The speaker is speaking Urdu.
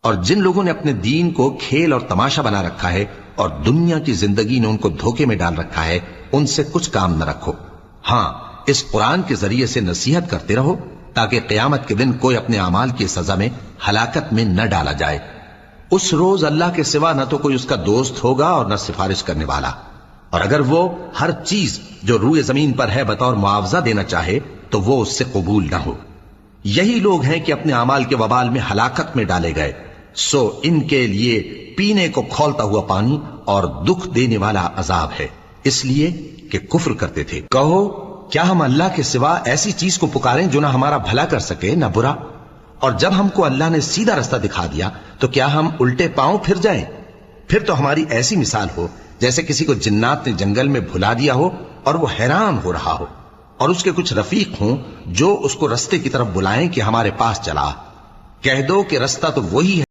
اور جن لوگوں نے اپنے دین کو کھیل اور تماشا بنا رکھا ہے اور دنیا کی زندگی نے ان کو دھوکے میں ڈال رکھا ہے، ان سے کچھ کام نہ رکھو۔ ہاں، اس قرآن کے ذریعے سے نصیحت کرتے رہو تاکہ قیامت کے دن کوئی اپنے اعمال کی سزا میں ہلاکت میں نہ ڈالا جائے۔ اس روز اللہ کے سوا نہ تو کوئی اس کا دوست ہوگا اور نہ سفارش کرنے والا، اور اگر وہ ہر چیز جو روئے زمین پر ہے بطور معاوضہ دینا چاہے تو وہ اس سے قبول نہ ہو۔ یہی لوگ ہیں کہ اپنے اعمال کے وبال میں ہلاکت میں ڈالے گئے، سو ان کے لیے پینے کو کھولتا ہوا پانی اور دکھ دینے والا عذاب ہے، اس لیے کہ کفر کرتے تھے۔ کہو، کیا ہم اللہ کے سوا ایسی چیز کو پکاریں جو نہ ہمارا بھلا کر سکے نہ برا؟ اور جب ہم کو اللہ نے سیدھا رستہ دکھا دیا تو کیا ہم الٹے پاؤں پھر جائیں؟ پھر تو ہماری ایسی مثال ہو جیسے کسی کو جنات نے جنگل میں بھلا دیا ہو اور وہ حیران ہو رہا ہو، اور اس کے کچھ رفیق ہوں جو اس کو رستے کی طرف بلائیں کہ ہمارے پاس چلا۔ کہہ دو کہ رستہ تو وہی ہے